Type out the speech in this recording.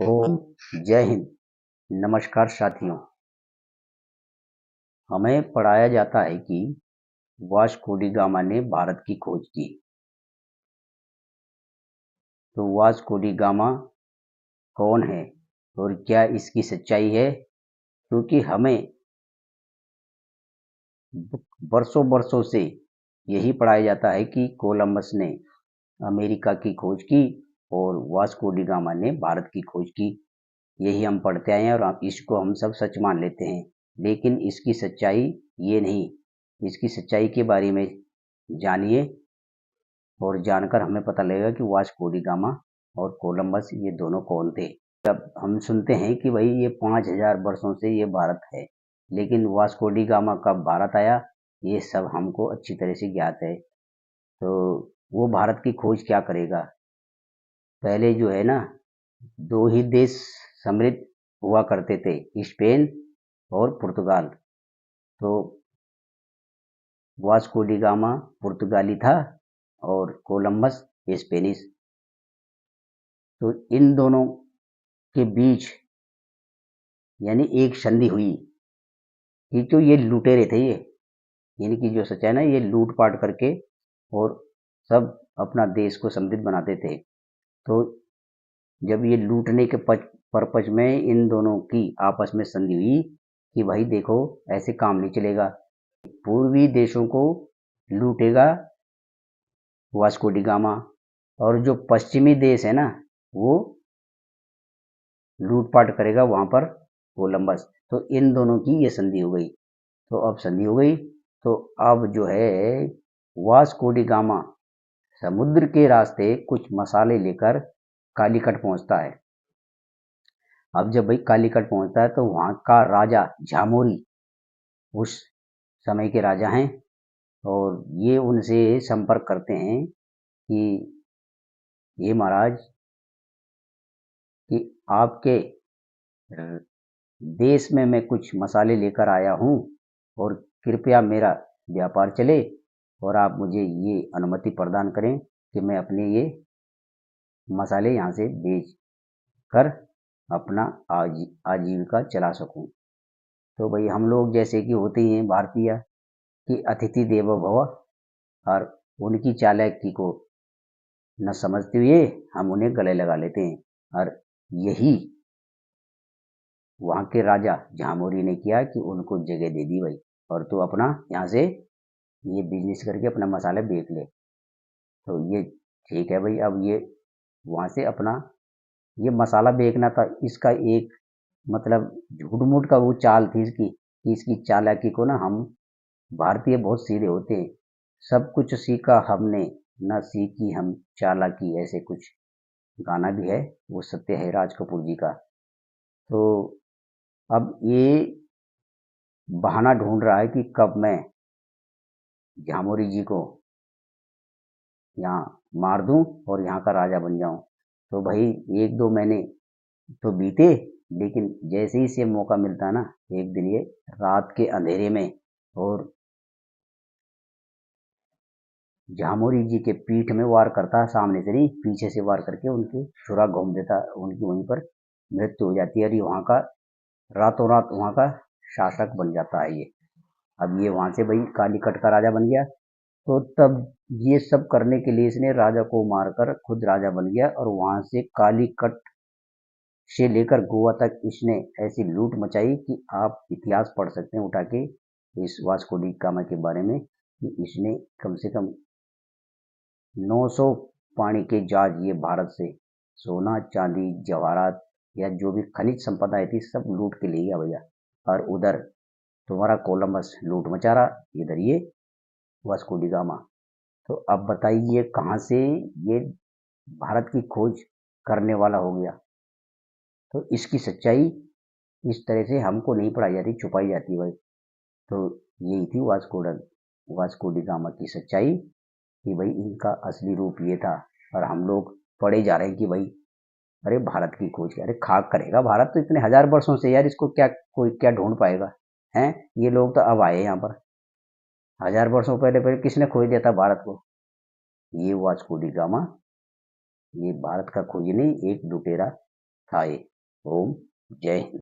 ओम जय हिंद। नमस्कार साथियों। हमें पढ़ाया जाता है कि वास्को डी गामा ने भारत की खोज की। तो वास्को डी गामा कौन है और क्या इसकी सच्चाई है? क्योंकि हमें वर्षों वर्षों से यही पढ़ाया जाता है कि कोलंबस ने अमेरिका की खोज की और वास्को डी गामा ने भारत की खोज की। यही हम पढ़ते आए हैं और इसको हम सब सच मान लेते हैं। लेकिन इसकी सच्चाई ये नहीं। इसकी सच्चाई के बारे में जानिए और जानकर हमें पता लगेगा कि वास्को डी गामा और कोलंबस ये दोनों कौन थे। जब हम सुनते हैं कि भाई ये 5000 वर्षों से ये भारत है, लेकिन वास्को डी गामा कब भारत आया ये सब हमको अच्छी तरह से ज्ञात है। तो वो भारत की खोज क्या करेगा? पहले जो है ना, दो ही देश समृद्ध हुआ करते थे, स्पेन और पुर्तगाल। तो वास्को डी गामा पुर्तगाली था और कोलंबस स्पेनिश। तो इन दोनों के बीच यानी एक संधि हुई कि जो ये लुटेरे थे, ये यानी कि जो सच है ना, ये लूट पाट करके और सब अपना देश को समृद्ध बनाते थे। तो जब ये लूटने के पर्पज में इन दोनों की आपस में संधि हुई कि भाई देखो ऐसे काम नहीं चलेगा। पूर्वी देशों को लूटेगा वास्को डी गामा और जो पश्चिमी देश है ना, वो लूटपाट करेगा वहां पर कोलंबस। तो इन दोनों की ये संधि हो गई। तो अब संधि हो गई तो अब जो है वास्को डी गामा समुद्र के रास्ते कुछ मसाले लेकर कालीकट पहुंचता है। अब जब भाई कालीकट पहुंचता है तो वहां का राजा झामोरी उस समय के राजा हैं और ये उनसे संपर्क करते हैं कि ये महाराज कि आपके देश में मैं कुछ मसाले लेकर आया हूँ और कृपया मेरा व्यापार चले और आप मुझे ये अनुमति प्रदान करें कि मैं अपने ये मसाले यहाँ से बेच कर अपना आजीविका चला सकूं। तो भाई हम लोग जैसे कि होते ही हैं भारतीय कि अतिथि देवो भव, और उनकी चालाकी को न समझते हुए हम उन्हें गले लगा लेते हैं। और यही वहां के राजा झामोरी ने किया कि उनको जगह दे दी भाई, और तू अपना यहाँ से ये बिजनेस करके अपना मसाला बेच ले। तो ये ठीक है भाई। अब ये वहां से अपना ये मसाला बेचना था, इसका एक मतलब झूठ मूठ का वो चाल थी इसकी कि इसकी चालाकी को ना हम भारतीय बहुत सीधे होते हैं। सब कुछ सीखा हमने न सीखी हम चालाकी, ऐसे कुछ गाना भी है, वो सत्य है राज कपूर जी का। तो अब ये बहाना ढूंढ रहा है कि कब मैं झामोरी जी को यहाँ मार दूं और यहाँ का राजा बन जाऊं। तो भाई एक दो महीने तो बीते, लेकिन जैसे ही इसे मौका मिलता ना, एक दिन ये रात के अंधेरे में और झामोरी जी के पीठ में वार करता, सामने से नहीं पीछे से वार करके उनकी छुरा घूम देता, उनकी वहीं पर मृत्यु हो जाती है और ये वहाँ का रातों रात वहाँ का शासक बन जाता है ये। अब ये वहां से भाई कालीकट का राजा बन गया। तो तब ये सब करने के लिए इसने राजा को मारकर खुद राजा बन गया और वहां से कालीकट से लेकर गोवा तक इसने ऐसी लूट मचाई कि आप इतिहास पढ़ सकते हैं उठा के इस वास्को डी गामा के बारे में कि इसने कम से कम 900 पानी के जहाज ये भारत से सोना चांदी जवाहरात या जो भी खनिज संपदा थी सब लूट के ले गया भैया। और उधर तुम्हारा कोलंबस लूट मचा रहा, इधर ये वास्को डी गामा। तो अब बताइए कहाँ से ये भारत की खोज करने वाला हो गया? तो इसकी सच्चाई इस तरह से हमको नहीं पढ़ाई जाती, छुपाई जाती है भाई। तो यही थी वास्को डी गामा की सच्चाई कि भाई इनका असली रूप ये था। और हम लोग पढ़े जा रहे हैं कि भाई अरे भारत की खोज क्या, अरे खाक करेगा भारत तो इतने हजार वर्षों से यार, इसको क्या कोई क्या ढूंढ पाएगा? हैं, ये लोग तो अब आए यहाँ पर। हजार वर्षों पहले पहले किसने खोज दिया था भारत को? ये वास्को डी गामा। ये भारत का खोज नहीं, एक लुटेरा था ये। ओम जय हिंद।